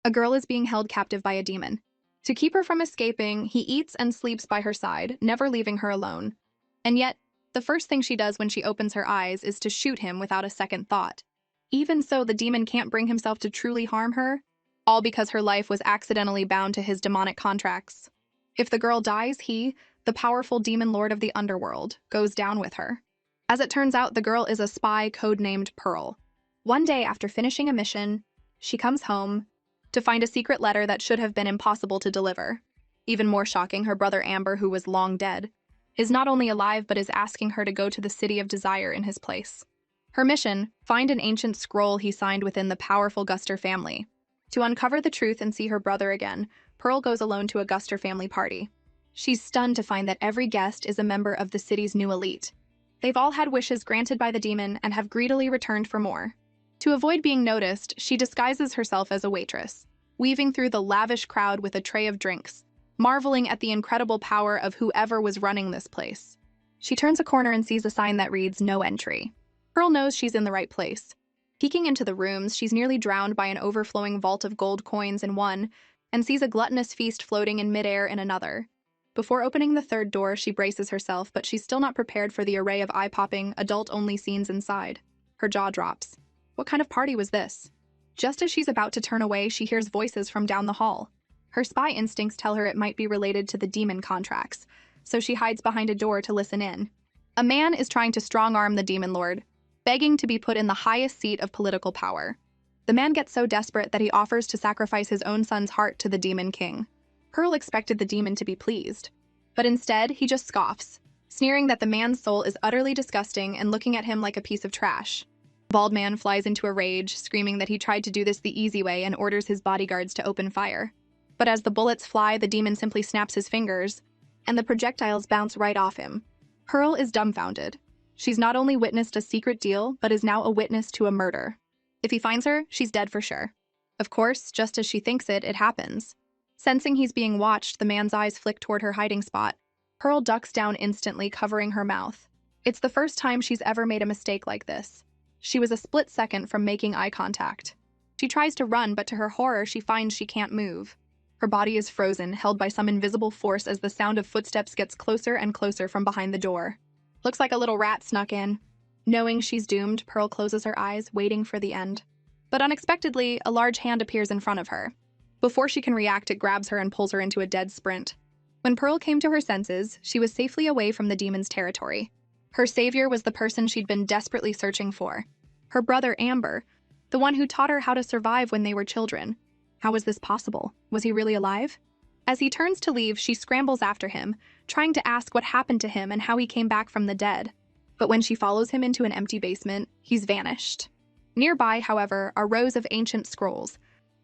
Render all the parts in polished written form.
A girl is being held captive by a demon. To keep her from escaping, he eats and sleeps by her side, never leaving her alone. And yet, the first thing she does when she opens her eyes is to shoot him without a second thought. Even so, the demon can't bring himself to truly harm her, all because her life was accidentally bound to his demonic contracts. If the girl dies, he, the powerful demon lord of the underworld, goes down with her. As it turns out, the girl is a spy codenamed Pearl. One day after finishing a mission, she comes home to find a secret letter that should have been impossible to deliver. Even more shocking, her brother Amber, who was long dead, is not only alive but is asking her to go to the City of Desire in his place. Her mission: find an ancient scroll he signed within the powerful Guster family. To uncover the truth and see her brother again, Pearl goes alone to a Guster family party. She's stunned to find that every guest is a member of the city's new elite. They've all had wishes granted by the demon and have greedily returned for more. To avoid being noticed, she disguises herself as a waitress, weaving through the lavish crowd with a tray of drinks, marveling at the incredible power of whoever was running this place. She turns a corner and sees a sign that reads, "No entry." Pearl knows she's in the right place. Peeking into the rooms, she's nearly drowned by an overflowing vault of gold coins in one, and sees a gluttonous feast floating in midair in another. Before opening the third door, she braces herself, but she's still not prepared for the array of eye-popping, adult-only scenes inside. Her jaw drops. What kind of party was this? Just as she's about to turn away, she hears voices from down the hall. Her spy instincts tell her it might be related to the demon contracts, so she hides behind a door to listen in. A man is trying to strong-arm the demon lord, begging to be put in the highest seat of political power. The man gets so desperate that he offers to sacrifice his own son's heart to the demon king. Pearl expected the demon to be pleased, but instead he just scoffs, sneering that the man's soul is utterly disgusting and looking at him like a piece of trash. The bald man flies into a rage, screaming that he tried to do this the easy way and orders his bodyguards to open fire. But as the bullets fly, the demon simply snaps his fingers, and the projectiles bounce right off him. Pearl is dumbfounded. She's not only witnessed a secret deal, but is now a witness to a murder. If he finds her, she's dead for sure. Of course, just as she thinks it happens. Sensing he's being watched, the man's eyes flick toward her hiding spot. Pearl ducks down instantly, covering her mouth. It's the first time she's ever made a mistake like this. She was a split second from making eye contact. She tries to run, but to her horror, she finds she can't move. Her body is frozen, held by some invisible force as the sound of footsteps gets closer and closer from behind the door. Looks like a little rat snuck in. Knowing she's doomed, Pearl closes her eyes, waiting for the end. But unexpectedly, a large hand appears in front of her. Before she can react, it grabs her and pulls her into a dead sprint. When Pearl came to her senses, she was safely away from the demon's territory. Her savior was the person she'd been desperately searching for. Her brother Amber, the one who taught her how to survive when they were children. How was this possible? Was he really alive? As he turns to leave, she scrambles after him, trying to ask what happened to him and how he came back from the dead. But when she follows him into an empty basement, he's vanished. Nearby, however, are rows of ancient scrolls,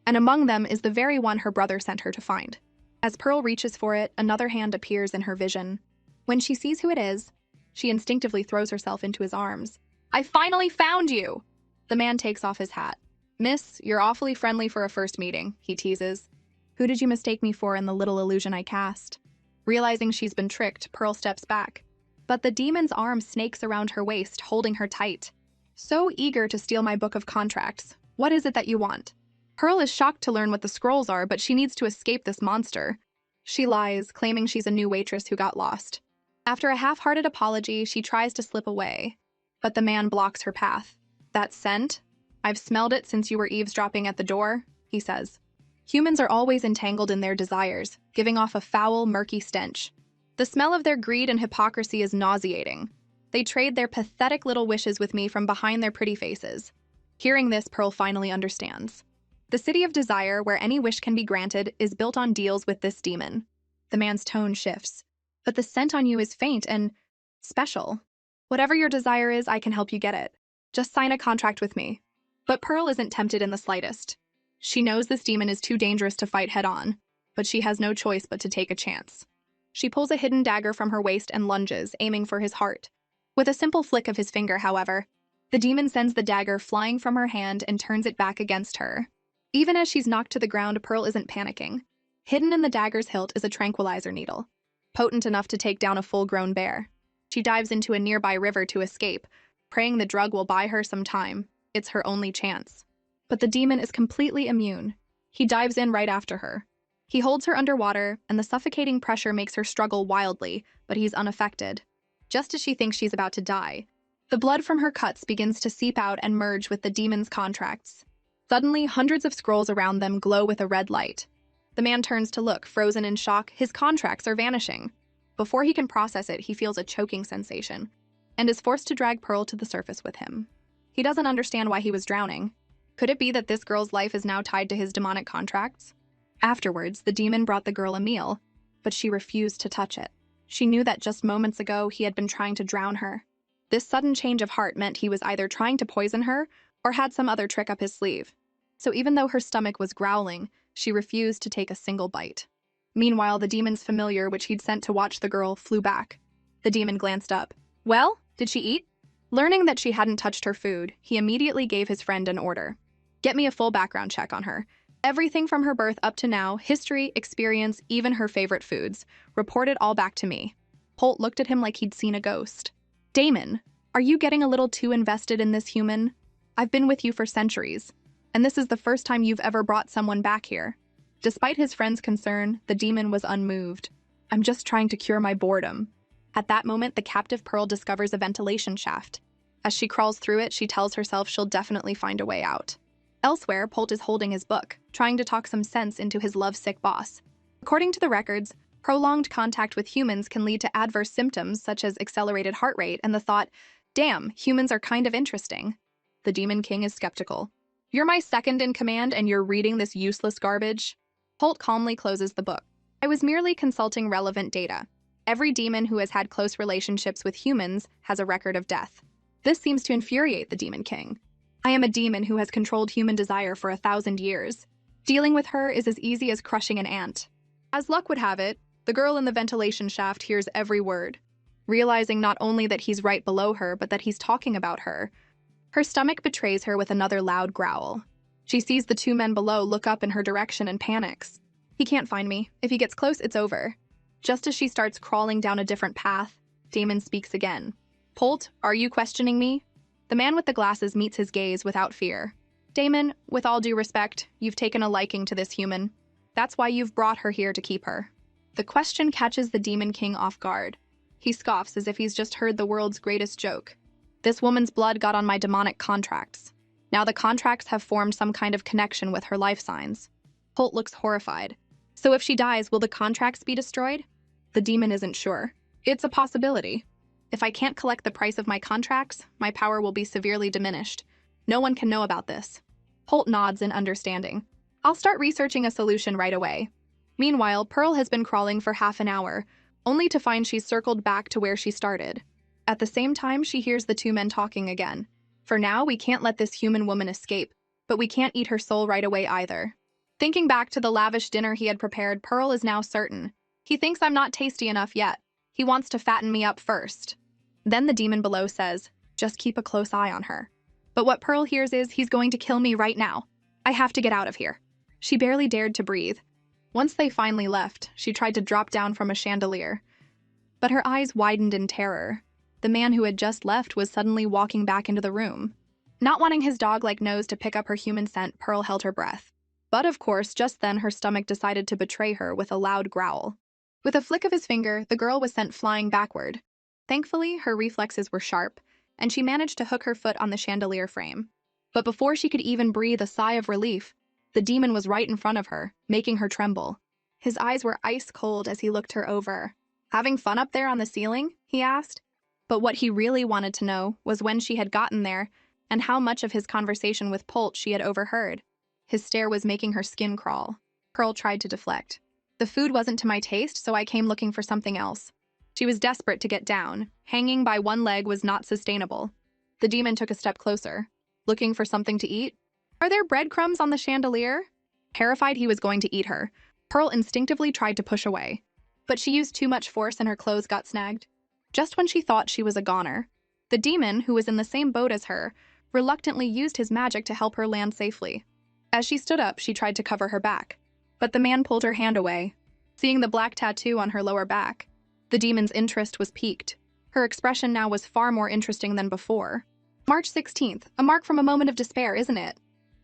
and among them is the very one her brother sent her to find. As Pearl reaches for it, another hand appears in her vision. When she sees who it is, she instinctively throws herself into his arms. "I finally found you!" The man takes off his hat. "Miss, you're awfully friendly for a first meeting," he teases. "Who did you mistake me for in the little illusion I cast?" Realizing she's been tricked, Pearl steps back. But the demon's arm snakes around her waist, holding her tight. "So eager to steal my book of contracts. What is it that you want?" Pearl is shocked to learn what the scrolls are, but she needs to escape this monster. She lies, claiming she's a new waitress who got lost. After a half-hearted apology, she tries to slip away, but the man blocks her path. "That scent? I've smelled it since you were eavesdropping at the door," he says. Humans are always entangled in their desires, giving off a foul, murky stench. The smell of their greed and hypocrisy is nauseating. They trade their pathetic little wishes with me from behind their pretty faces. Hearing this, Pearl finally understands. The City of Desire, where any wish can be granted, is built on deals with this demon. The man's tone shifts. "But the scent on you is faint and special. Whatever your desire is, I can help you get it. Just sign a contract with me." But Pearl isn't tempted in the slightest. She knows this demon is too dangerous to fight head-on, but she has no choice but to take a chance. She pulls a hidden dagger from her waist and lunges, aiming for his heart. With a simple flick of his finger, however, the demon sends the dagger flying from her hand and turns it back against her. Even as she's knocked to the ground, Pearl isn't panicking. Hidden in the dagger's hilt is a tranquilizer needle, potent enough to take down a full-grown bear. She dives into a nearby river to escape, praying the drug will buy her some time. It's her only chance. But the demon is completely immune. He dives in right after her. He holds her underwater, and the suffocating pressure makes her struggle wildly, but he's unaffected. Just as she thinks she's about to die, the blood from her cuts begins to seep out and merge with the demon's contracts. Suddenly, hundreds of scrolls around them glow with a red light. The man turns to look, frozen in shock. His contracts are vanishing. Before he can process it, he feels a choking sensation and is forced to drag Pearl to the surface with him. He doesn't understand why he was drowning. Could it be that this girl's life is now tied to his demonic contracts? Afterwards, the demon brought the girl a meal, but she refused to touch it. She knew that just moments ago he had been trying to drown her. This sudden change of heart meant he was either trying to poison her or had some other trick up his sleeve. So even though her stomach was growling, she refused to take a single bite. Meanwhile, the demon's familiar, which he'd sent to watch the girl, flew back. The demon glanced up. Well, did she eat? Learning that she hadn't touched her food, he immediately gave his friend an order. Get me a full background check on her. Everything from her birth up to now, history, experience, even her favorite foods. Report it all back to me. Holt looked at him like he'd seen a ghost. Damon, are you getting a little too invested in this human? I've been with you for centuries, and this is the first time you've ever brought someone back here. Despite his friend's concern, the demon was unmoved. I'm just trying to cure my boredom. At that moment, the captive Pearl discovers a ventilation shaft. As she crawls through it, she tells herself she'll definitely find a way out. Elsewhere, Holt is holding his book, trying to talk some sense into his lovesick boss. According to the records, prolonged contact with humans can lead to adverse symptoms such as accelerated heart rate and the thought, damn, humans are kind of interesting. The Demon King is skeptical. You're my second in command and you're reading this useless garbage? Holt calmly closes the book. I was merely consulting relevant data. Every demon who has had close relationships with humans has a record of death. This seems to infuriate the Demon King. I am a demon who has controlled human desire for 1,000 years. Dealing with her is as easy as crushing an ant. As luck would have it, the girl in the ventilation shaft hears every word. Realizing not only that he's right below her, but that he's talking about her, her stomach betrays her with another loud growl. She sees the two men below look up in her direction and panics. He can't find me. If he gets close, it's over. Just as she starts crawling down a different path, Damon speaks again. Holt, are you questioning me? The man with the glasses meets his gaze without fear. Damon, with all due respect, you've taken a liking to this human. That's why you've brought her here to keep her. The question catches the Demon King off guard. He scoffs as if he's just heard the world's greatest joke. This woman's blood got on my demonic contracts. Now the contracts have formed some kind of connection with her life signs. Holt looks horrified. So if she dies, will the contracts be destroyed? The demon isn't sure. It's a possibility. If I can't collect the price of my contracts, my power will be severely diminished. No one can know about this. Holt nods in understanding. I'll start researching a solution right away. Meanwhile, Pearl has been crawling for half an hour, only to find she's circled back to where she started. At the same time, she hears the two men talking again. For now, we can't let this human woman escape, but we can't eat her soul right away either. Thinking back to the lavish dinner he had prepared, Pearl is now certain. He thinks I'm not tasty enough yet. He wants to fatten me up first. Then the demon below says, just keep a close eye on her. But what Pearl hears is, he's going to kill me right now. I have to get out of here. She barely dared to breathe. Once they finally left, she tried to drop down from a chandelier. But her eyes widened in terror. The man who had just left was suddenly walking back into the room. Not wanting his dog-like nose to pick up her human scent, Pearl held her breath. But of course, just then her stomach decided to betray her with a loud growl. With a flick of his finger, the girl was sent flying backward. Thankfully, her reflexes were sharp, and she managed to hook her foot on the chandelier frame. But before she could even breathe a sigh of relief, the demon was right in front of her, making her tremble. His eyes were ice cold as he looked her over. Having fun up there on the ceiling? He asked. But what he really wanted to know was when she had gotten there and how much of his conversation with Holt she had overheard. His stare was making her skin crawl. Pearl tried to deflect. The food wasn't to my taste, so I came looking for something else. She was desperate to get down. Hanging by one leg was not sustainable. The demon took a step closer. Looking for something to eat? Are there breadcrumbs on the chandelier? Terrified he was going to eat her, Pearl instinctively tried to push away. But she used too much force and her clothes got snagged. Just when she thought she was a goner, the demon, who was in the same boat as her, reluctantly used his magic to help her land safely. As she stood up, she tried to cover her back. But the man pulled her hand away. Seeing the black tattoo on her lower back, the demon's interest was piqued. Her expression now was far more interesting than before. March 16th, a mark from a moment of despair, isn't it?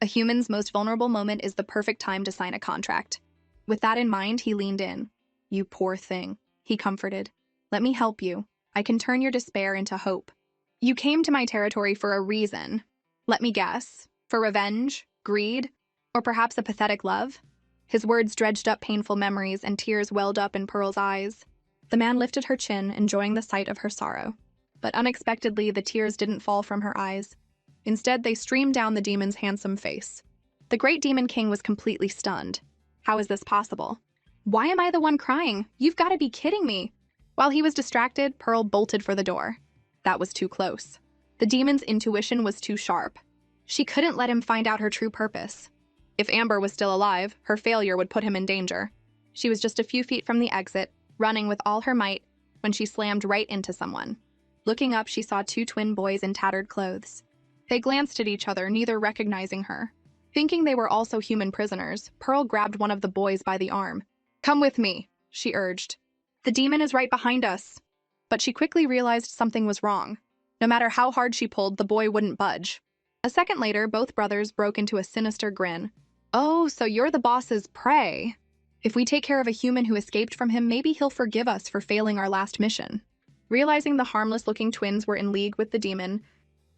A human's most vulnerable moment is the perfect time to sign a contract. With that in mind, he leaned in. "You poor thing," he comforted. "Let me help you. I can turn your despair into hope. You came to my territory for a reason. Let me guess. For revenge, greed, or perhaps a pathetic love?" His words dredged up painful memories, and tears welled up in Pearl's eyes. The man lifted her chin, enjoying the sight of her sorrow. But unexpectedly, the tears didn't fall from her eyes. Instead, they streamed down the demon's handsome face. The great demon king was completely stunned. How is this possible? "Why am I the one crying? You've got to be kidding me." While he was distracted, Pearl bolted for the door. That was too close. The demon's intuition was too sharp. She couldn't let him find out her true purpose. If Amber was still alive, her failure would put him in danger. She was just a few feet from the exit, running with all her might, when she slammed right into someone. Looking up, she saw two twin boys in tattered clothes. They glanced at each other, neither recognizing her. Thinking they were also human prisoners, Pearl grabbed one of the boys by the arm. "Come with me," she urged. "The demon is right behind us." But she quickly realized something was wrong. No matter how hard she pulled, the boy wouldn't budge. A second later, both brothers broke into a sinister grin. "Oh, so you're the boss's prey. If we take care of a human who escaped from him, maybe he'll forgive us for failing our last mission." Realizing the harmless-looking twins were in league with the demon,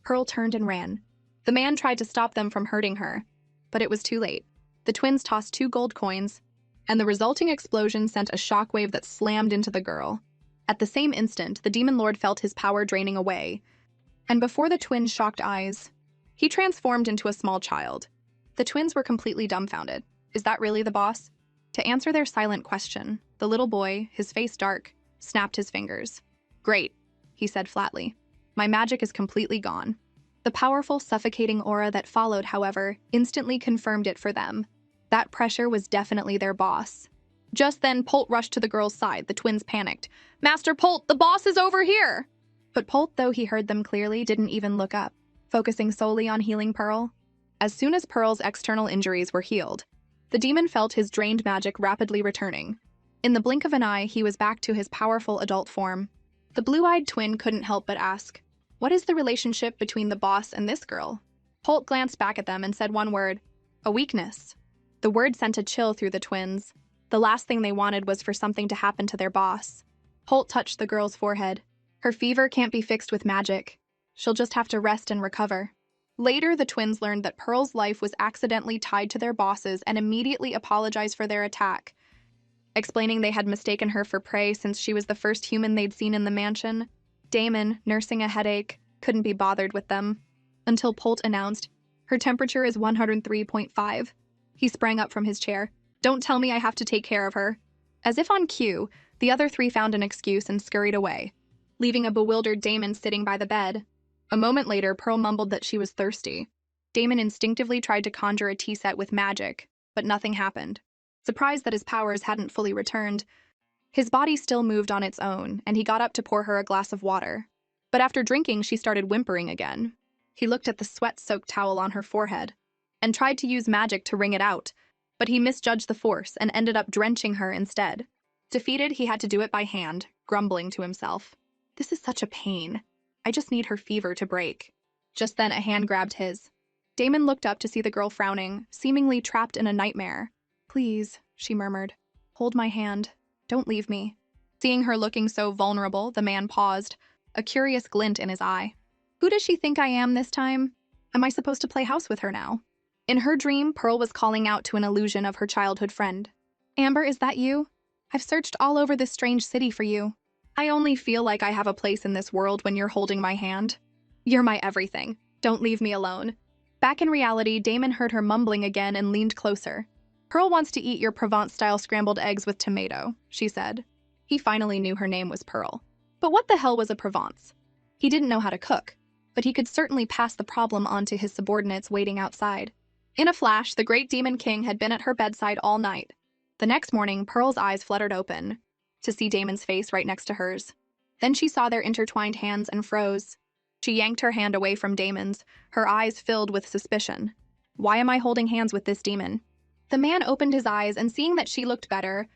Pearl turned and ran. The man tried to stop them from hurting her, but it was too late. The twins tossed 2 gold coins, and the resulting explosion sent a shockwave that slammed into the girl. At the same instant, the demon lord felt his power draining away, and before the twins' shocked eyes, he transformed into a small child. The twins were completely dumbfounded. Is that really the boss? To answer their silent question, the little boy, his face dark, snapped his fingers. "Great," he said flatly. "My magic is completely gone." The powerful, suffocating aura that followed, however, instantly confirmed it for them. That pressure was definitely their boss. Just then, Polt rushed to the girl's side. The twins panicked. "Master Polt, the boss is over here!" But Polt, though he heard them clearly, didn't even look up, focusing solely on healing Pearl. As soon as Pearl's external injuries were healed, the demon felt his drained magic rapidly returning. In the blink of an eye, he was back to his powerful adult form. The blue-eyed twin couldn't help but ask, "What is the relationship between the boss and this girl?" Polt glanced back at them and said one word, "A weakness." The word sent a chill through the twins. The last thing they wanted was for something to happen to their boss. Polt touched the girl's forehead. "Her fever can't be fixed with magic. She'll just have to rest and recover." Later, the twins learned that Pearl's life was accidentally tied to their boss's and immediately apologized for their attack, explaining they had mistaken her for prey since she was the first human they'd seen in the mansion. Damon, nursing a headache, couldn't be bothered with them, until Polt announced, "Her temperature is 103.5. He sprang up from his chair. "Don't tell me I have to take care of her." As if on cue, the other 3 found an excuse and scurried away, leaving a bewildered Damon sitting by the bed. A moment later, Pearl mumbled that she was thirsty. Damon instinctively tried to conjure a tea set with magic, but nothing happened. Surprised that his powers hadn't fully returned, his body still moved on its own, and he got up to pour her a glass of water. But after drinking, she started whimpering again. He looked at the sweat-soaked towel on her forehead and tried to use magic to wring it out, but he misjudged the force and ended up drenching her instead. Defeated, he had to do it by hand, grumbling to himself, "This is such a pain. I just need her fever to break." Just then, a hand grabbed his. Damon looked up to see the girl frowning, seemingly trapped in a nightmare. "Please," she murmured, "hold my hand. Don't leave me." Seeing her looking so vulnerable, the man paused, a curious glint in his eye. "Who does she think I am this time? Am I supposed to play house with her now?" In her dream, Pearl was calling out to an illusion of her childhood friend. "Amber, is that you? I've searched all over this strange city for you. I only feel like I have a place in this world when you're holding my hand. You're my everything. Don't leave me alone." Back in reality, Damon heard her mumbling again and leaned closer. "Pearl wants to eat your Provence-style scrambled eggs with tomato," she said. He finally knew her name was Pearl. But what the hell was a Provence? He didn't know how to cook, but he could certainly pass the problem on to his subordinates waiting outside. In a flash, the great demon king had been at her bedside all night. The next morning, Pearl's eyes fluttered open to see Damon's face right next to hers. Then she saw their intertwined hands and froze. She yanked her hand away from Damon's, her eyes filled with suspicion. "Why am I holding hands with this demon?" The man opened his eyes, and seeing that she looked better,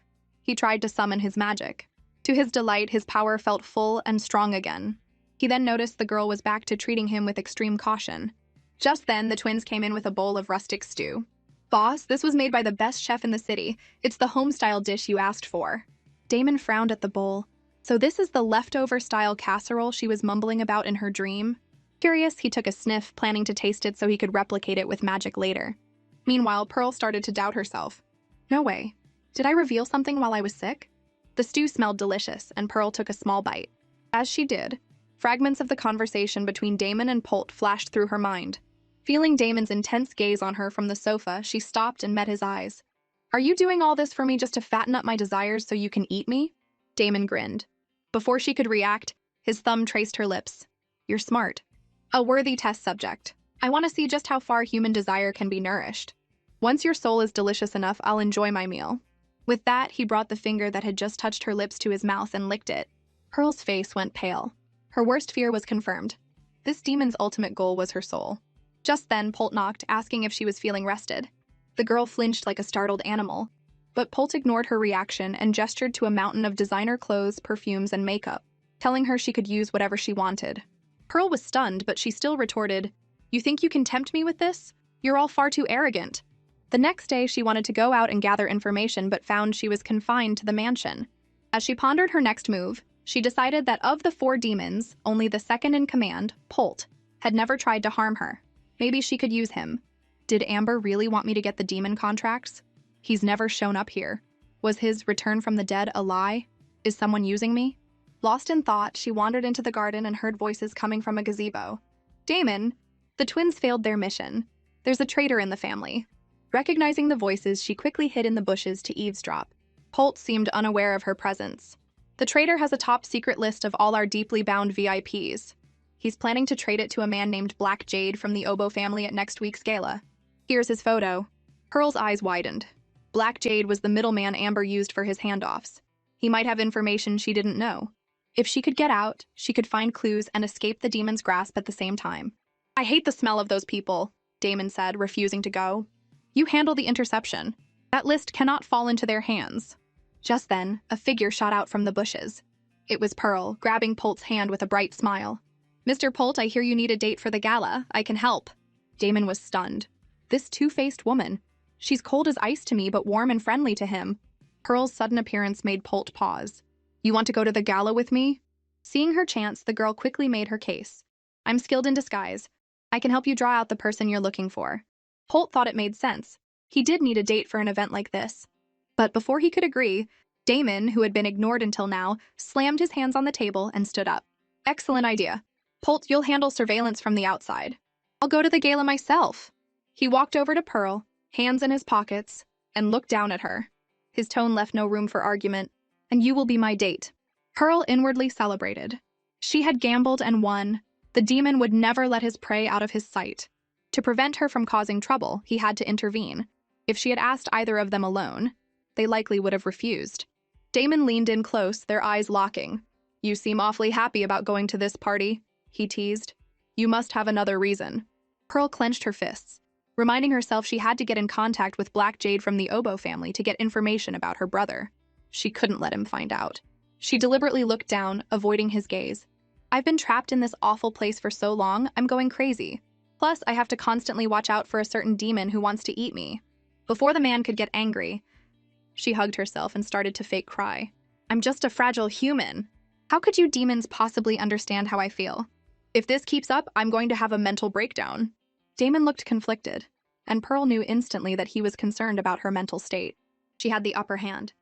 he tried to summon his magic. To his delight, his power felt full and strong again. He then noticed the girl was back to treating him with extreme caution. Just then, the twins came in with a bowl of rustic stew. Boss, this was made by the best chef in the city. It's the home-style dish you asked for. Damon frowned at the bowl. So this is the leftover-style casserole she was mumbling about in her dream? Curious, he took a sniff, planning to taste it so he could replicate it with magic later. Meanwhile, Pearl started to doubt herself. No way. Did I reveal something while I was sick? The stew smelled delicious, and Pearl took a small bite. As she did, fragments of the conversation between Damon and Polt flashed through her mind. Feeling Damon's intense gaze on her from the sofa, she stopped and met his eyes. Are you doing all this for me just to fatten up my desires so you can eat me? Damon grinned. Before she could react, his thumb traced her lips. You're smart. A worthy test subject. I want to see just how far human desire can be nourished. Once your soul is delicious enough, I'll enjoy my meal. With that, he brought the finger that had just touched her lips to his mouth and licked it. Pearl's face went pale. Her worst fear was confirmed. This demon's ultimate goal was her soul. Just then, Polt knocked, asking if she was feeling rested. The girl flinched like a startled animal, but Polt ignored her reaction and gestured to a mountain of designer clothes, perfumes, and makeup, telling her she could use whatever she wanted. Pearl was stunned, but she still retorted, You think you can tempt me with this? You're all far too arrogant. The next day, she wanted to go out and gather information, but found she was confined to the mansion. As she pondered her next move, she decided that of the 4 demons, only the second in command, Polt, had never tried to harm her. Maybe she could use him. Did Amber really want me to get the demon contracts? He's never shown up here. Was his return from the dead a lie? Is someone using me? Lost in thought, she wandered into the garden and heard voices coming from a gazebo. Damon! The twins failed their mission. There's a traitor in the family. Recognizing the voices, she quickly hid in the bushes to eavesdrop. Polt seemed unaware of her presence. The traitor has a top-secret list of all our deeply bound VIPs. He's planning to trade it to a man named Black Jade from the Oboe family at next week's gala. Here's his photo. Pearl's eyes widened. Black Jade was the middleman Amber used for his handoffs. He might have information she didn't know. If she could get out, she could find clues and escape the demon's grasp at the same time. I hate the smell of those people, Damon said, refusing to go. You handle the interception. That list cannot fall into their hands. Just then, a figure shot out from the bushes. It was Pearl, grabbing Polt's hand with a bright smile. Mr. Polt, I hear you need a date for the gala. I can help. Damon was stunned. This two-faced woman. She's cold as ice to me, but warm and friendly to him. Pearl's sudden appearance made Polt pause. You want to go to the gala with me? Seeing her chance, the girl quickly made her case. I'm skilled in disguise. I can help you draw out the person you're looking for. Polt thought it made sense. He did need a date for an event like this. But before he could agree, Damon, who had been ignored until now, slammed his hands on the table and stood up. Excellent idea. Polt, you'll handle surveillance from the outside. I'll go to the gala myself. He walked over to Pearl, hands in his pockets, and looked down at her. His tone left no room for argument. And you will be my date. Pearl inwardly celebrated. She had gambled and won. The demon would never let his prey out of his sight. To prevent her from causing trouble, he had to intervene. If she had asked either of them alone, they likely would have refused. Damon leaned in close, their eyes locking. You seem awfully happy about going to this party, he teased. You must have another reason. Pearl clenched her fists, reminding herself she had to get in contact with Black Jade from the Oboe family to get information about her brother. She couldn't let him find out. She deliberately looked down, avoiding his gaze. I've been trapped in this awful place for so long, I'm going crazy. Plus, I have to constantly watch out for a certain demon who wants to eat me. Before the man could get angry, she hugged herself and started to fake cry. I'm just a fragile human. How could you demons possibly understand how I feel? If this keeps up, I'm going to have a mental breakdown. Damon looked conflicted, and Pearl knew instantly that he was concerned about her mental state. She had the upper hand.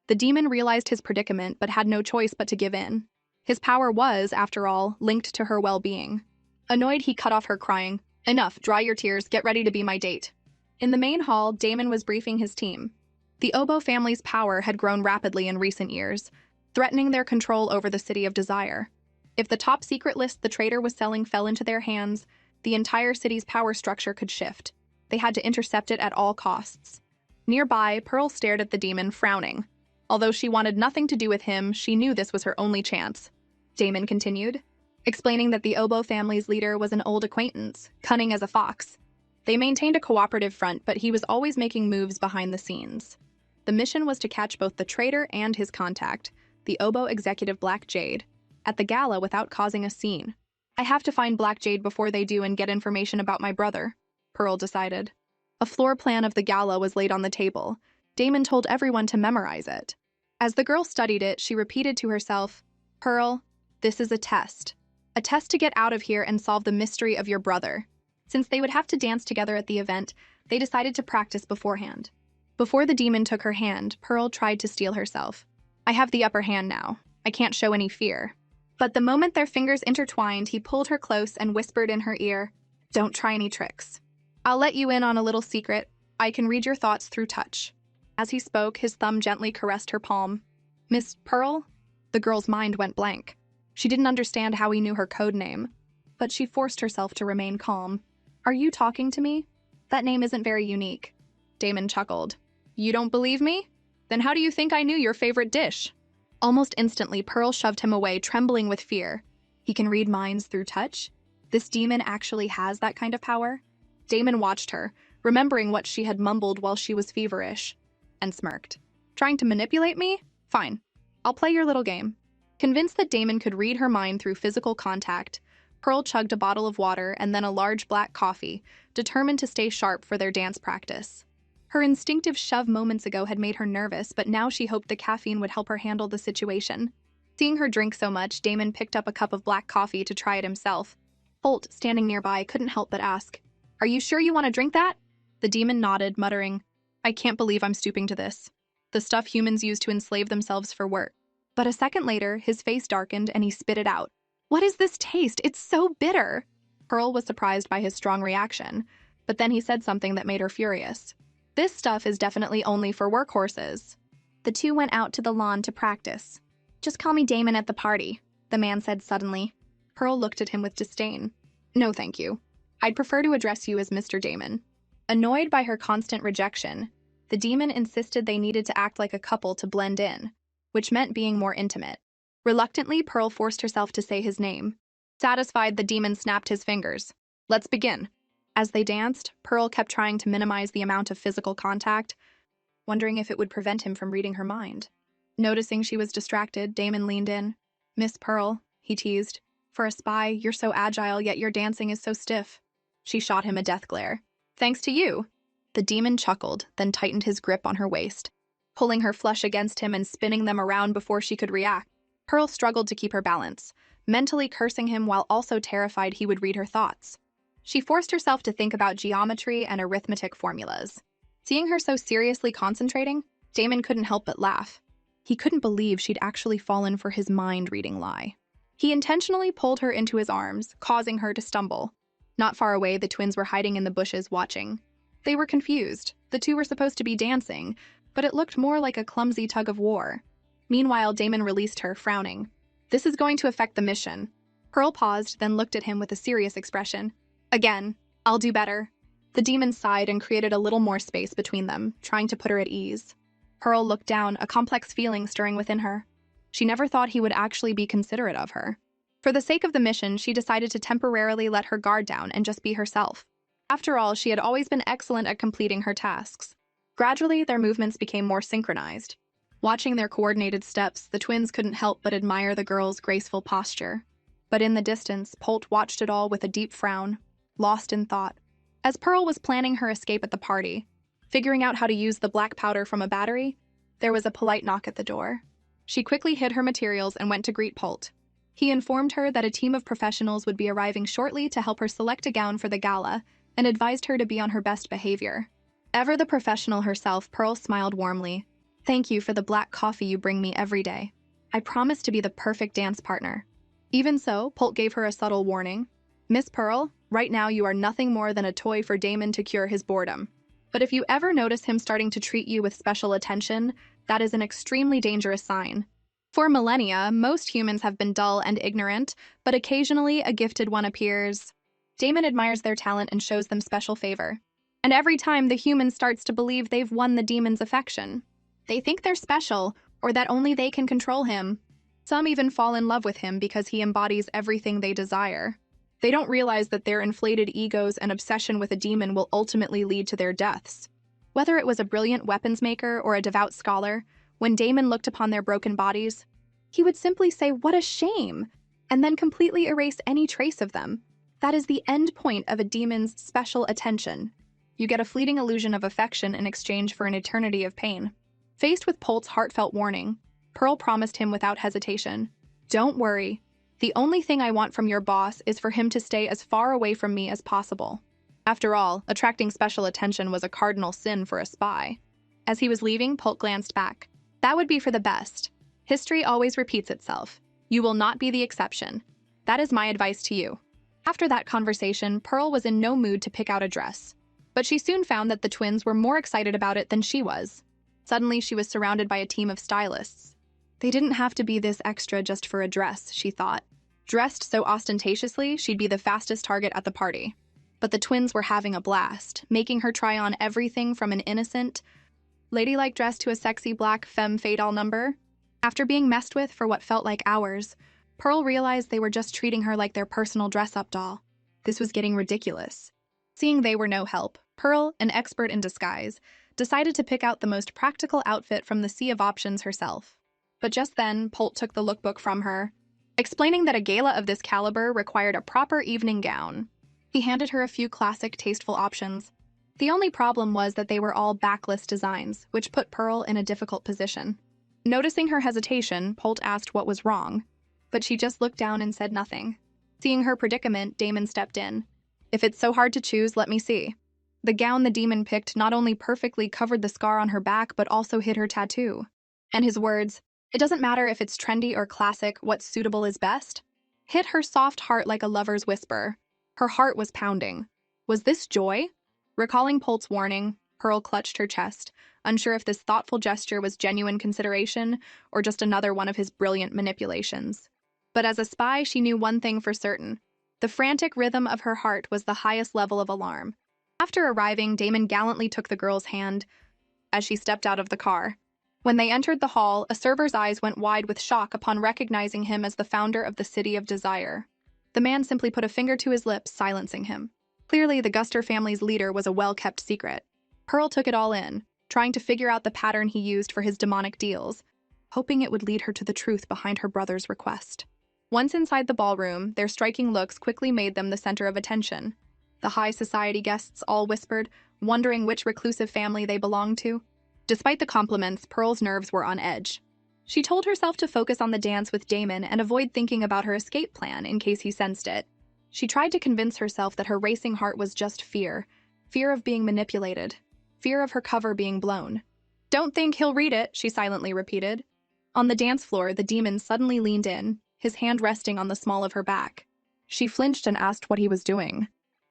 The demon realized his predicament but had no choice but to give in. His power was, after all, linked to her well-being. Annoyed, he cut off her, crying, Enough, dry your tears, get ready to be my date. In the main hall, Damon was briefing his team. The Oboe family's power had grown rapidly in recent years, threatening their control over the City of Desire. If the top-secret list the traitor was selling fell into their hands, the entire city's power structure could shift. They had to intercept it at all costs. Nearby, Pearl stared at the demon, frowning. Although she wanted nothing to do with him, she knew this was her only chance. Damon continued, explaining that the Oboe family's leader was an old acquaintance, cunning as a fox. They maintained a cooperative front, but he was always making moves behind the scenes. The mission was to catch both the traitor and his contact, the Oboe executive Black Jade, at the gala without causing a scene. I have to find Black Jade before they do and get information about my brother, Pearl decided. A floor plan of the gala was laid on the table. Damon told everyone to memorize it. As the girl studied it, she repeated to herself, Pearl, this is a test. A test to get out of here and solve the mystery of your brother. Since they would have to dance together at the event, they decided to practice beforehand. Before the demon took her hand, Pearl tried to steel herself. I have the upper hand now. I can't show any fear. But the moment their fingers intertwined, he pulled her close and whispered in her ear, don't try any tricks. I'll let you in on a little secret. I can read your thoughts through touch. As he spoke, his thumb gently caressed her palm. Miss Pearl? The girl's mind went blank. She didn't understand how he knew her code name, but she forced herself to remain calm. Are you talking to me? That name isn't very unique. Damon chuckled. You don't believe me? Then how do you think I knew your favorite dish? Almost instantly, Pearl shoved him away, trembling with fear. He can read minds through touch? This demon actually has that kind of power? Damon watched her, remembering what she had mumbled while she was feverish, and smirked. Trying to manipulate me? Fine. I'll play your little game. Convinced that Damon could read her mind through physical contact, Pearl chugged a bottle of water and then a large black coffee, determined to stay sharp for their dance practice. Her instinctive shove moments ago had made her nervous, but now she hoped the caffeine would help her handle the situation. Seeing her drink so much, Damon picked up a cup of black coffee to try it himself. Holt, standing nearby, couldn't help but ask, Are you sure you want to drink that? The demon nodded, muttering, I can't believe I'm stooping to this. The stuff humans use to enslave themselves for work. But a second later, his face darkened and he spit it out. What is this taste? It's so bitter. Pearl was surprised by his strong reaction, but then he said something that made her furious. This stuff is definitely only for workhorses. The two went out to the lawn to practice. Just call me Damon at the party, the man said suddenly. Pearl looked at him with disdain. No, thank you. I'd prefer to address you as Mr. Damon. Annoyed by her constant rejection, the demon insisted they needed to act like a couple to blend in, which meant being more intimate. Reluctantly, Pearl forced herself to say his name. Satisfied, the demon snapped his fingers. Let's begin. As they danced, Pearl kept trying to minimize the amount of physical contact, wondering if it would prevent him from reading her mind. Noticing she was distracted, Damon leaned in. Miss Pearl, he teased. For a spy, you're so agile, yet your dancing is so stiff. She shot him a death glare. Thanks to you. The demon chuckled, then tightened his grip on her waist, pulling her flush against him and spinning them around before she could react. Pearl struggled to keep her balance, mentally cursing him while also terrified he would read her thoughts. She forced herself to think about geometry and arithmetic formulas. Seeing her so seriously concentrating, Damon couldn't help but laugh. He couldn't believe she'd actually fallen for his mind-reading lie. He intentionally pulled her into his arms, causing her to stumble. Not far away, the twins were hiding in the bushes watching. They were confused. The two were supposed to be dancing, but it looked more like a clumsy tug of war. Meanwhile, Damon released her, frowning. This is going to affect the mission. Pearl paused, then looked at him with a serious expression. Again, I'll do better. The demon sighed and created a little more space between them, trying to put her at ease. Pearl looked down, a complex feeling stirring within her. She never thought he would actually be considerate of her. For the sake of the mission, she decided to temporarily let her guard down and just be herself. After all, she had always been excellent at completing her tasks. Gradually, their movements became more synchronized. Watching their coordinated steps, the twins couldn't help but admire the girl's graceful posture. But in the distance, Holt watched it all with a deep frown, lost in thought. As Pearl was planning her escape at the party, figuring out how to use the black powder from a battery, there was a polite knock at the door. She quickly hid her materials and went to greet Holt. He informed her that a team of professionals would be arriving shortly to help her select a gown for the gala and advised her to be on her best behavior. Ever the professional herself, Pearl smiled warmly. Thank you for the black coffee you bring me every day. I promise to be the perfect dance partner. Even so, Holt gave her a subtle warning. Miss Pearl, right now you are nothing more than a toy for Damon to cure his boredom. But if you ever notice him starting to treat you with special attention, that is an extremely dangerous sign. For millennia, most humans have been dull and ignorant, but occasionally a gifted one appears. Damon admires their talent and shows them special favor. And every time the human starts to believe they've won the demon's affection. They think they're special, or that only they can control him. Some even fall in love with him because he embodies everything they desire. They don't realize that their inflated egos and obsession with a demon will ultimately lead to their deaths. Whether it was a brilliant weapons maker or a devout scholar, when Damon looked upon their broken bodies, he would simply say, "What a shame! and then completely erase any trace of them. That is the end point of a demon's special attention. You get a fleeting illusion of affection in exchange for an eternity of pain. Faced with Polt's heartfelt warning, Pearl promised him without hesitation, "Don't worry. The only thing I want from your boss is for him to stay as far away from me as possible." After all, attracting special attention was a cardinal sin for a spy. As he was leaving, Polt glanced back. "That would be for the best. History always repeats itself. You will not be the exception. That is my advice to you." After that conversation, Pearl was in no mood to pick out a dress. But she soon found that the twins were more excited about it than she was. Suddenly, she was surrounded by a team of stylists. They didn't have to be this extra just for a dress, she thought. Dressed so ostentatiously, she'd be the fastest target at the party. But the twins were having a blast, making her try on everything from an innocent, ladylike dress to a sexy black femme fatale number. After being messed with for what felt like hours, Pearl realized they were just treating her like their personal dress-up doll. This was getting ridiculous. Seeing they were no help, Pearl, an expert in disguise, decided to pick out the most practical outfit from the sea of options herself. But just then, Polt took the lookbook from her, explaining that a gala of this caliber required a proper evening gown. He handed her a few classic, tasteful options. The only problem was that they were all backless designs, which put Pearl in a difficult position. Noticing her hesitation, Polt asked what was wrong, but she just looked down and said nothing. Seeing her predicament, Damon stepped in. "If it's so hard to choose, let me see." The gown the demon picked not only perfectly covered the scar on her back, but also hid her tattoo. And his words, "It doesn't matter if it's trendy or classic, what's suitable is best," hit her soft heart like a lover's whisper. Her heart was pounding. Was this joy? Recalling Polt's warning, Pearl clutched her chest, unsure if this thoughtful gesture was genuine consideration or just another one of his brilliant manipulations. But as a spy, she knew one thing for certain. The frantic rhythm of her heart was the highest level of alarm. After arriving, Damon gallantly took the girl's hand as she stepped out of the car. When they entered the hall, a server's eyes went wide with shock upon recognizing him as the founder of the City of Desire. The man simply put a finger to his lips, silencing him. Clearly, the Guster family's leader was a well-kept secret. Pearl took it all in, trying to figure out the pattern he used for his demonic deals, hoping it would lead her to the truth behind her brother's request. Once inside the ballroom, their striking looks quickly made them the center of attention. The high society guests all whispered, wondering which reclusive family they belonged to. Despite the compliments, Pearl's nerves were on edge. She told herself to focus on the dance with Damon and avoid thinking about her escape plan in case he sensed it. She tried to convince herself that her racing heart was just fear. Fear of being manipulated. Fear of her cover being blown. "Don't think he'll read it," she silently repeated. On the dance floor, the demon suddenly leaned in, his hand resting on the small of her back. She flinched and asked what he was doing,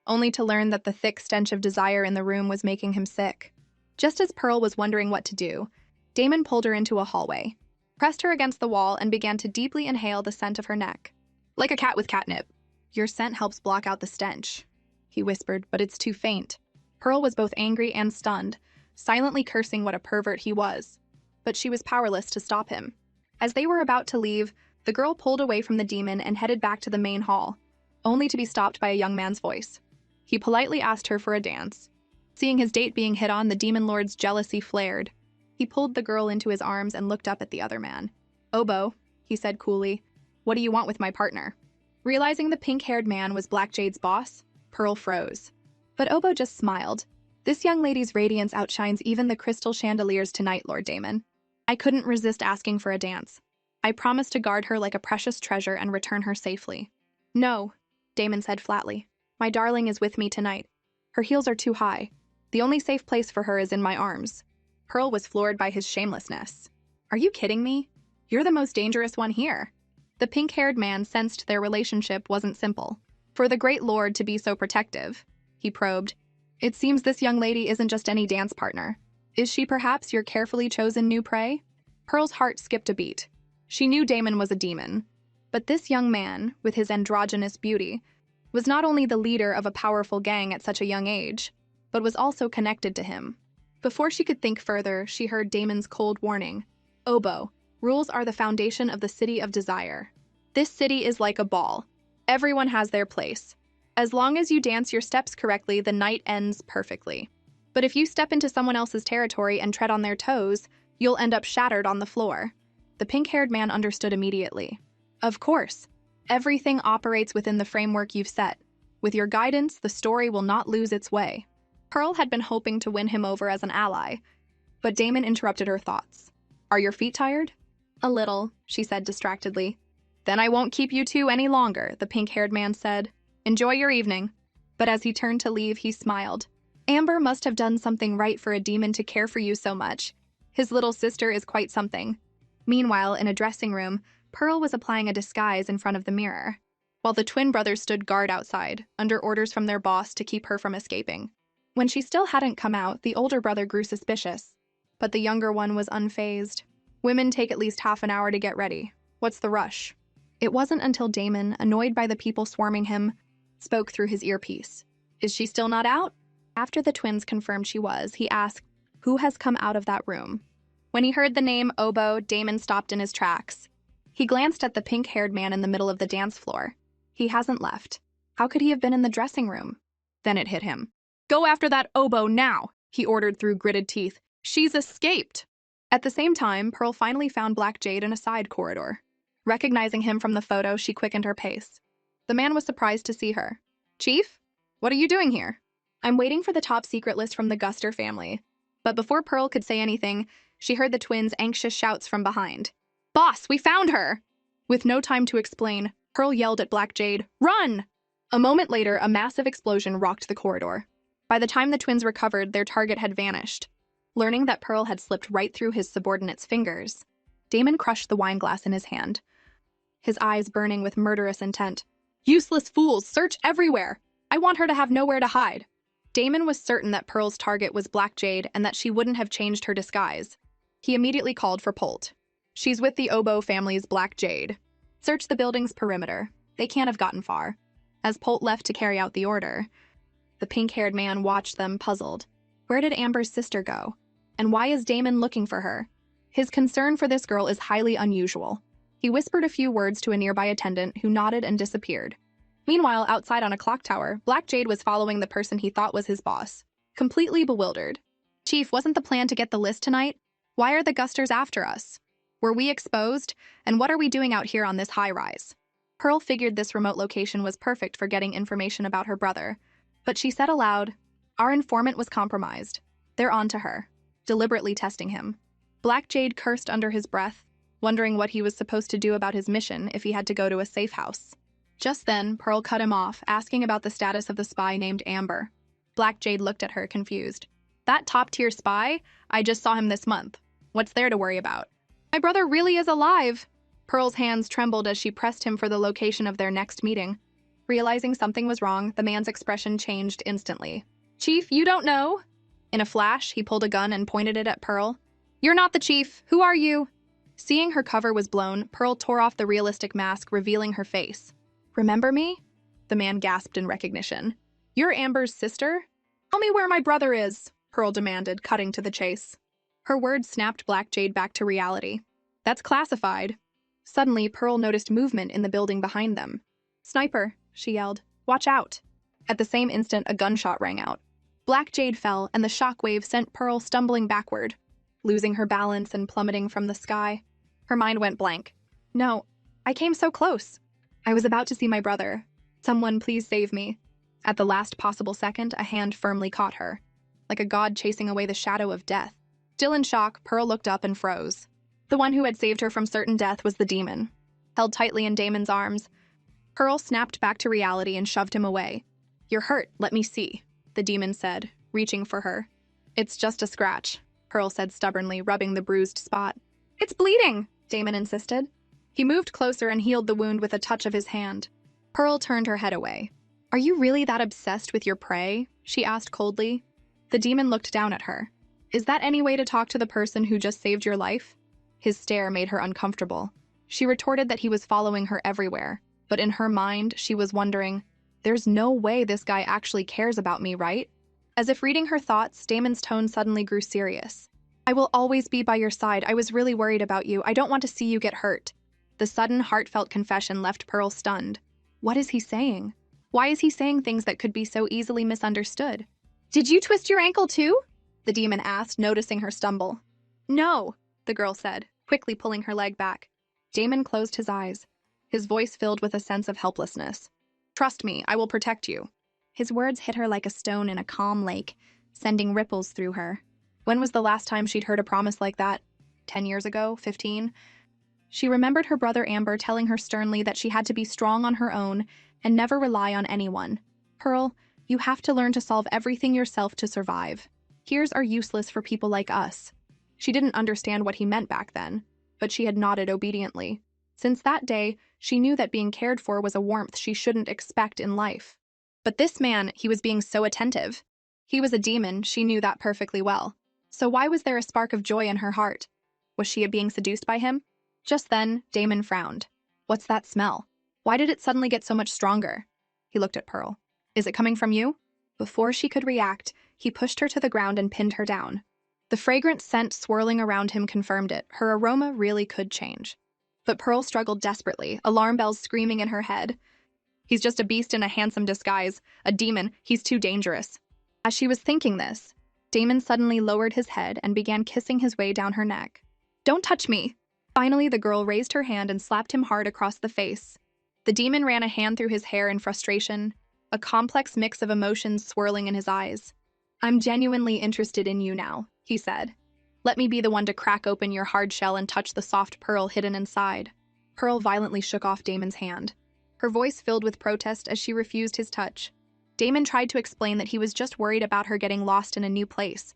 only to learn that the thick stench of desire in the room was making him sick. Just as Pearl was wondering what to do, Damon pulled her into a hallway, pressed her against the wall, and began to deeply inhale the scent of her neck. "Like a cat with catnip. Your scent helps block out the stench," he whispered, "but it's too faint." Pearl was both angry and stunned, silently cursing what a pervert he was. But she was powerless to stop him. As they were about to leave, the girl pulled away from the demon and headed back to the main hall, only to be stopped by a young man's voice. He politely asked her for a dance. Seeing his date being hit on, the demon lord's jealousy flared. He pulled the girl into his arms and looked up at the other man. "Obo," he said coolly, "what do you want with my partner?" Realizing the pink-haired man was Black Jade's boss, Pearl froze. But Obo just smiled. "This young lady's radiance outshines even the crystal chandeliers tonight, Lord Damon. I couldn't resist asking for a dance. I promise to guard her like a precious treasure and return her safely." "No," Damon said flatly. "My darling is with me tonight. Her heels are too high. The only safe place for her is in my arms." Pearl was floored by his shamelessness. "Are you kidding me? You're the most dangerous one here." The pink-haired man sensed their relationship wasn't simple. For the great lord to be so protective, he probed, "It seems this young lady isn't just any dance partner. Is she perhaps your carefully chosen new prey?" Pearl's heart skipped a beat. She knew Damon was a demon. But this young man, with his androgynous beauty, was not only the leader of a powerful gang at such a young age, but was also connected to him. Before she could think further, she heard Damon's cold warning. "Obo, rules are the foundation of the City of Desire. This city is like a ball. Everyone has their place. As long as you dance your steps correctly, the night ends perfectly. But if you step into someone else's territory and tread on their toes, you'll end up shattered on the floor." The pink-haired man understood immediately. Of course. Everything operates within the framework you've set. With your guidance, the story will not lose its way. Pearl had been hoping to win him over as an ally, but Damon interrupted her thoughts. Are your feet tired? A little, she said distractedly. Then I won't keep you two any longer, the pink-haired man said. Enjoy your evening. But as he turned to leave, he smiled. Amber must have done something right for a demon to care for you so much. His little sister is quite something. Meanwhile, in a dressing room, Pearl was applying a disguise in front of the mirror, while the twin brothers stood guard outside, under orders from their boss to keep her from escaping. When she still hadn't come out, the older brother grew suspicious, but the younger one was unfazed. Women take at least half an hour to get ready. What's the rush? It wasn't until Damon, annoyed by the people swarming him, spoke through his earpiece. Is she still not out? After the twins confirmed she was, he asked, who has come out of that room? When he heard the name Oboe, Damon stopped in his tracks. He glanced at the pink-haired man in the middle of the dance floor. He hasn't left. How could he have been in the dressing room? Then it hit him. Go after that Oboe now, he ordered through gritted teeth. She's escaped. At the same time, Pearl finally found Black Jade in a side corridor. Recognizing him from the photo, she quickened her pace. The man was surprised to see her. Chief? What are you doing here? I'm waiting for the top secret list from the Guster family. But before Pearl could say anything, she heard the twins' anxious shouts from behind. Boss, we found her! With no time to explain, Pearl yelled at Black Jade, Run! A moment later, a massive explosion rocked the corridor. By the time the twins recovered, their target had vanished. Learning that Pearl had slipped right through his subordinate's fingers, Damon crushed the wine glass in his hand, his eyes burning with murderous intent. Useless fools, search everywhere! I want her to have nowhere to hide. Damon was certain that Pearl's target was Black Jade and that she wouldn't have changed her disguise. He immediately called for Polt. She's with the Oboe family's Black Jade. Search the building's perimeter. They can't have gotten far. As Polt left to carry out the order, the pink-haired man watched them, puzzled. Where did Amber's sister go? And why is Damon looking for her? His concern for this girl is highly unusual. He whispered a few words to a nearby attendant who nodded and disappeared. Meanwhile, outside on a clock tower, Black Jade was following the person he thought was his boss, completely bewildered. Chief, wasn't the plan to get the list tonight? Why are the Gusters after us? Were we exposed? And what are we doing out here on this high-rise? Pearl figured this remote location was perfect for getting information about her brother, but she said aloud, our informant was compromised. They're on to her, deliberately testing him. Black Jade cursed under his breath, wondering what he was supposed to do about his mission if he had to go to a safe house. Just then, Pearl cut him off, asking about the status of the spy named Amber. Black Jade looked at her, confused. That top-tier spy? I just saw him this month. What's there to worry about? My brother really is alive! Pearl's hands trembled as she pressed him for the location of their next meeting. Realizing something was wrong, the man's expression changed instantly. Chief, you don't know? In a flash, he pulled a gun and pointed it at Pearl. You're not the chief. Who are you? Seeing her cover was blown, Pearl tore off the realistic mask, revealing her face. Remember me? The man gasped in recognition. You're Amber's sister? Tell me where my brother is, Pearl demanded, cutting to the chase. Her words snapped Black Jade back to reality. That's classified. Suddenly, Pearl noticed movement in the building behind them. Sniper, she yelled. Watch out. At the same instant, a gunshot rang out. Black Jade fell, and the shockwave sent Pearl stumbling backward, losing her balance and plummeting from the sky. Her mind went blank. No, I came so close. I was about to see my brother. Someone please save me. At the last possible second, a hand firmly caught her, like a god chasing away the shadow of death. Still in shock, Pearl looked up and froze. The one who had saved her from certain death was the demon. Held tightly in Damon's arms, Pearl snapped back to reality and shoved him away. You're hurt, let me see, the demon said, reaching for her. It's just a scratch, Pearl said stubbornly, rubbing the bruised spot. It's bleeding, Damon insisted. He moved closer and healed the wound with a touch of his hand. Pearl turned her head away. Are you really that obsessed with your prey? She asked coldly. The demon looked down at her. Is that any way to talk to the person who just saved your life? His stare made her uncomfortable. She retorted that he was following her everywhere, but in her mind, she was wondering, there's no way this guy actually cares about me, right? As if reading her thoughts, Damon's tone suddenly grew serious. I will always be by your side. I was really worried about you. I don't want to see you get hurt. The sudden, heartfelt confession left Pearl stunned. What is he saying? Why is he saying things that could be so easily misunderstood? Did you twist your ankle too? The demon asked, noticing her stumble. No, the girl said, quickly pulling her leg back. Damon closed his eyes. his voice filled with a sense of helplessness. "Trust me, I will protect you." His words hit her like a stone in a calm lake, sending ripples through her. When was the last time she'd heard a promise like that? 10 years ago? 15? She remembered her brother Amber telling her sternly that she had to be strong on her own and never rely on anyone. "Pearl, you have to learn to solve everything yourself to survive. Peers are useless for people like us." She didn't understand what he meant back then, but she had nodded obediently. Since that day, she knew that being cared for was a warmth she shouldn't expect in life. But this man, he was being so attentive. He was a demon, she knew that perfectly well. So why was there a spark of joy in her heart? Was she being seduced by him? Just then, Damon frowned. "What's that smell? Why did it suddenly get so much stronger?" He looked at Pearl. "Is it coming from you?" Before she could react, he pushed her to the ground and pinned her down. The fragrant scent swirling around him confirmed it. Her aroma really could change. But Pearl struggled desperately, alarm bells screaming in her head. "He's just a beast in a handsome disguise. A demon. He's too dangerous." As she was thinking this, Damon suddenly lowered his head and began kissing his way down her neck. "Don't touch me!" Finally, the girl raised her hand and slapped him hard across the face. The demon ran a hand through his hair in frustration, a complex mix of emotions swirling in his eyes. "I'm genuinely interested in you now," he said. "Let me be the one to crack open your hard shell and touch the soft pearl hidden inside." Pearl violently shook off Damon's hand. Her voice filled with protest as she refused his touch. Damon tried to explain that he was just worried about her getting lost in a new place,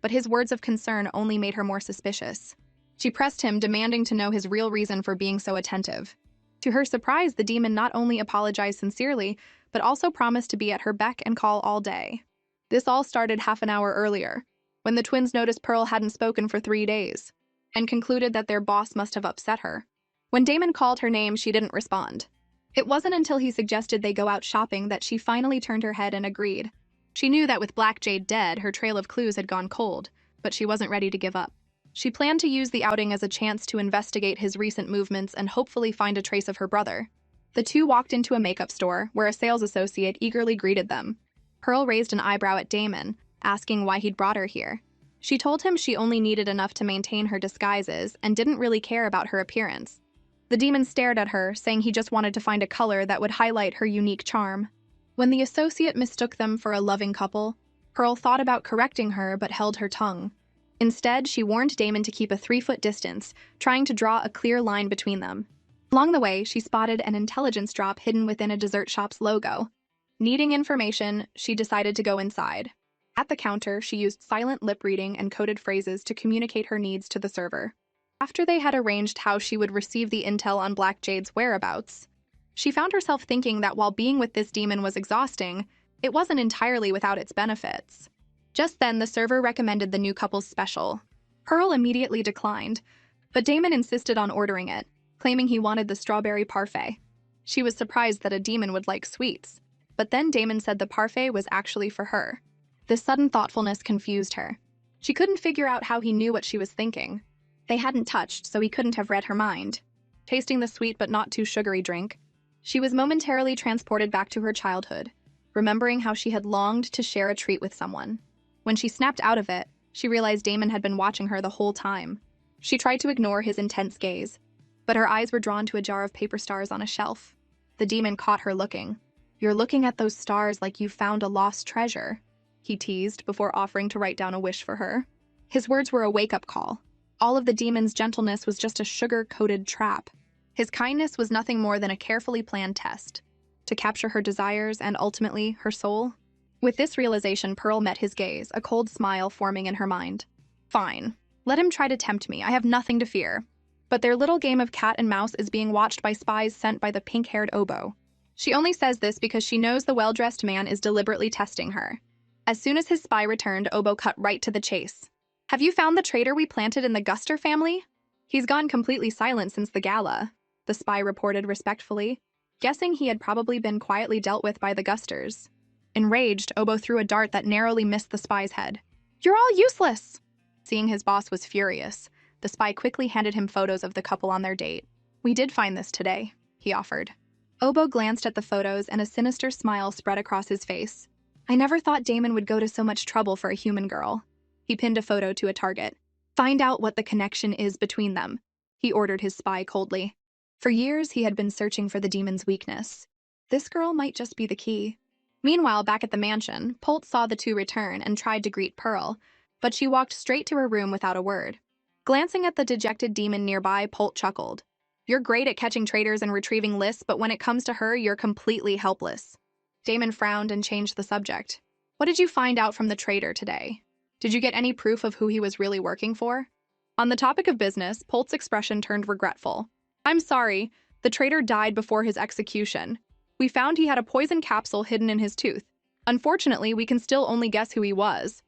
but his words of concern only made her more suspicious. She pressed him, demanding to know his real reason for being so attentive. To her surprise, the demon not only apologized sincerely, but also promised to be at her beck and call all day. This all started half an hour earlier, when the twins noticed Pearl hadn't spoken for 3 days, and concluded that their boss must have upset her. When Damon called her name, she didn't respond. It wasn't until he suggested they go out shopping that she finally turned her head and agreed. She knew that with Black Jade dead, her trail of clues had gone cold, but she wasn't ready to give up. She planned to use the outing as a chance to investigate his recent movements and hopefully find a trace of her brother. The two walked into a makeup store, where a sales associate eagerly greeted them. Pearl raised an eyebrow at Damon, asking why he'd brought her here. She told him she only needed enough to maintain her disguises and didn't really care about her appearance. The demon stared at her, saying he just wanted to find a color that would highlight her unique charm. When the associate mistook them for a loving couple, Pearl thought about correcting her but held her tongue. Instead, she warned Damon to keep a 3-foot distance, trying to draw a clear line between them. Along the way, she spotted an intelligence drop hidden within a dessert shop's logo. Needing information, she decided to go inside. At the counter, she used silent lip reading and coded phrases to communicate her needs to the server. After they had arranged how she would receive the intel on Black Jade's whereabouts, she found herself thinking that while being with this demon was exhausting, it wasn't entirely without its benefits. Just then, the server recommended the new couple's special. Pearl immediately declined, but Damon insisted on ordering it, claiming he wanted the strawberry parfait. She was surprised that a demon would like sweets, but then Damon said the parfait was actually for her. This sudden thoughtfulness confused her. She couldn't figure out how he knew what she was thinking. They hadn't touched, so he couldn't have read her mind. Tasting the sweet but not too sugary drink, she was momentarily transported back to her childhood, remembering how she had longed to share a treat with someone. When she snapped out of it, she realized Damon had been watching her the whole time. She tried to ignore his intense gaze, but her eyes were drawn to a jar of paper stars on a shelf. The demon caught her looking. "You're looking at those stars like you found a lost treasure," he teased before offering to write down a wish for her. His words were a wake-up call. All of the demon's gentleness was just a sugar-coated trap. His kindness was nothing more than a carefully planned test to capture her desires and ultimately her soul. With this realization, Pearl met his gaze, a cold smile forming in her mind. "Fine. Let him try to tempt me. I have nothing to fear." But their little game of cat and mouse is being watched by spies sent by the pink-haired oboe. She only says this because she knows the well-dressed man is deliberately testing her. As soon as his spy returned, Oboe cut right to the chase. "Have you found the traitor we planted in the Guster family?" "He's gone completely silent since the gala," the spy reported respectfully, guessing he had probably been quietly dealt with by the Gusters. Enraged, Oboe threw a dart that narrowly missed the spy's head. "You're all useless!" Seeing his boss was furious, the spy quickly handed him photos of the couple on their date. "We did find this today," he offered. Oboe glanced at the photos and a sinister smile spread across his face. "I never thought Damon would go to so much trouble for a human girl." He pinned a photo to a target. "Find out what the connection is between them," he ordered his spy coldly. For years, he had been searching for the demon's weakness. This girl might just be the key. Meanwhile, back at the mansion, Polt saw the two return and tried to greet Pearl, but she walked straight to her room without a word. Glancing at the dejected demon nearby, Polt chuckled. You're great at catching traitors and retrieving lists, but when it comes to her, you're completely helpless. Damon frowned and changed the subject. What did you find out from the traitor today? Did you get any proof of who he was really working for? On the topic of business, Polt's expression turned regretful. I'm sorry, the traitor died before his execution. We found he had a poison capsule hidden in his tooth. Unfortunately, we can still only guess who he was.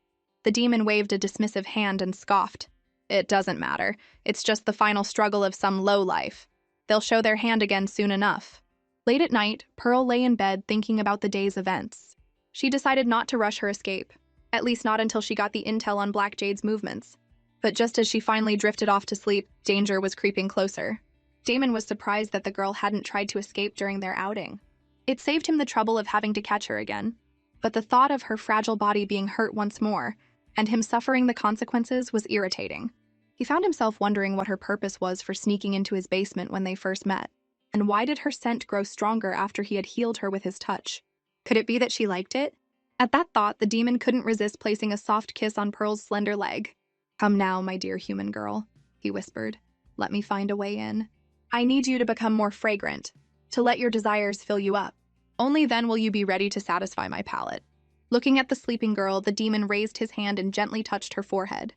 The demon waved a dismissive hand and scoffed. It doesn't matter. It's just the final struggle of some lowlife. They'll show their hand again soon enough. Late at night, Pearl lay in bed thinking about the day's events. She decided not to rush her escape, at least not until she got the intel on Black Jade's movements. But just as she finally drifted off to sleep, danger was creeping closer. Damon was surprised that the girl hadn't tried to escape during their outing. It saved him the trouble of having to catch her again. But the thought of her fragile body being hurt once more, and him suffering the consequences, was irritating. He found himself wondering what her purpose was for sneaking into his basement when they first met. And why did her scent grow stronger after he had healed her with his touch? Could it be that she liked it? At that thought, the demon couldn't resist placing a soft kiss on Pearl's slender leg. Come now, my dear human girl, he whispered. Let me find a way in. I need you to become more fragrant, to let your desires fill you up. Only then will you be ready to satisfy my palate. Looking at the sleeping girl, the demon raised his hand and gently touched her forehead.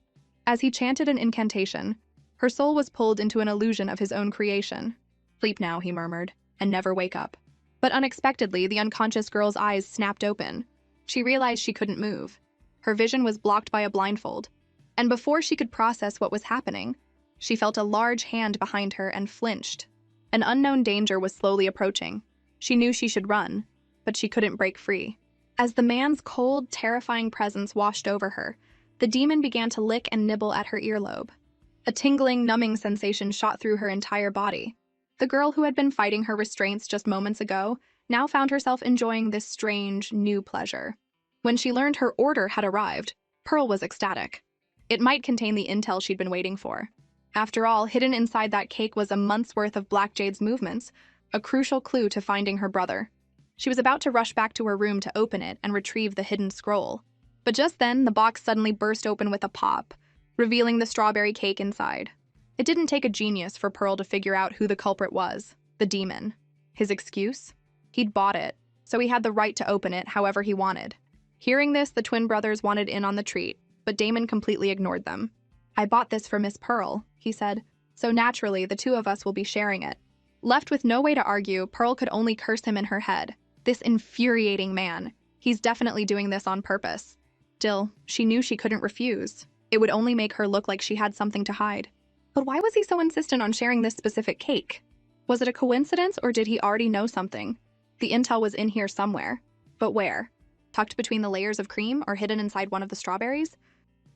As he chanted an incantation, her soul was pulled into an illusion of his own creation. Sleep now, he murmured, and never wake up. But unexpectedly, the unconscious girl's eyes snapped open. She realized she couldn't move. Her vision was blocked by a blindfold. And before she could process what was happening, she felt a large hand behind her and flinched. An unknown danger was slowly approaching. She knew she should run, but she couldn't break free. As the man's cold, terrifying presence washed over her, the demon began to lick and nibble at her earlobe. A tingling, numbing sensation shot through her entire body. The girl who had been fighting her restraints just moments ago now found herself enjoying this strange, new pleasure. When she learned her order had arrived, Pearl was ecstatic. It might contain the intel she'd been waiting for. After all, hidden inside that cake was a month's worth of Black Jade's movements, a crucial clue to finding her brother. She was about to rush back to her room to open it and retrieve the hidden scroll. But just then, the box suddenly burst open with a pop, revealing the strawberry cake inside. It didn't take a genius for Pearl to figure out who the culprit was, the demon. His excuse? He'd bought it, so he had the right to open it however he wanted. Hearing this, the twin brothers wanted in on the treat, but Damon completely ignored them. I bought this for Miss Pearl, he said, so naturally the two of us will be sharing it. Left with no way to argue, Pearl could only curse him in her head. This infuriating man. He's definitely doing this on purpose. Still, she knew she couldn't refuse. It would only make her look like she had something to hide. But why was he so insistent on sharing this specific cake? Was it a coincidence, or did he already know something? The intel was in here somewhere. But where? Tucked between the layers of cream or hidden inside one of the strawberries?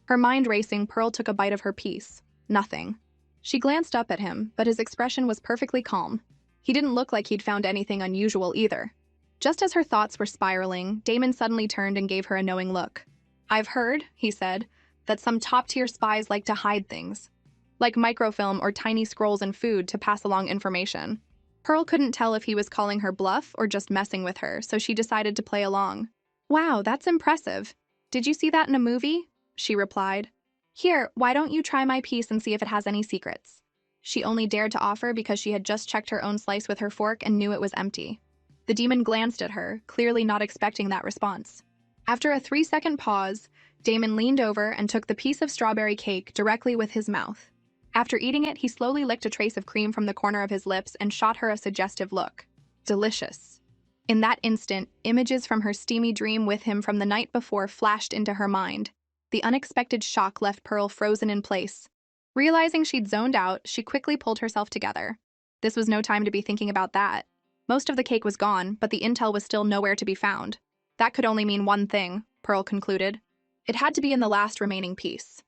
Her mind racing, Pearl took a bite of her piece. Nothing. She glanced up at him, but his expression was perfectly calm. He didn't look like he'd found anything unusual either. Just as her thoughts were spiraling, Damon suddenly turned and gave her a knowing look. I've heard, he said, that some top-tier spies like to hide things, like microfilm or tiny scrolls in food to pass along information. Pearl couldn't tell if he was calling her bluff or just messing with her, so she decided to play along. Wow, that's impressive. Did you see that in a movie? She replied. Here, why don't you try my piece and see if it has any secrets? She only dared to offer because she had just checked her own slice with her fork and knew it was empty. The demon glanced at her, clearly not expecting that response. After a 3-second pause, Damon leaned over and took the piece of strawberry cake directly with his mouth. After eating it, he slowly licked a trace of cream from the corner of his lips and shot her a suggestive look. Delicious. In that instant, images from her steamy dream with him from the night before flashed into her mind. The unexpected shock left Pearl frozen in place. Realizing she'd zoned out, she quickly pulled herself together. This was no time to be thinking about that. Most of the cake was gone, but the intel was still nowhere to be found. That could only mean one thing, Pearl concluded. It had to be in the last remaining piece.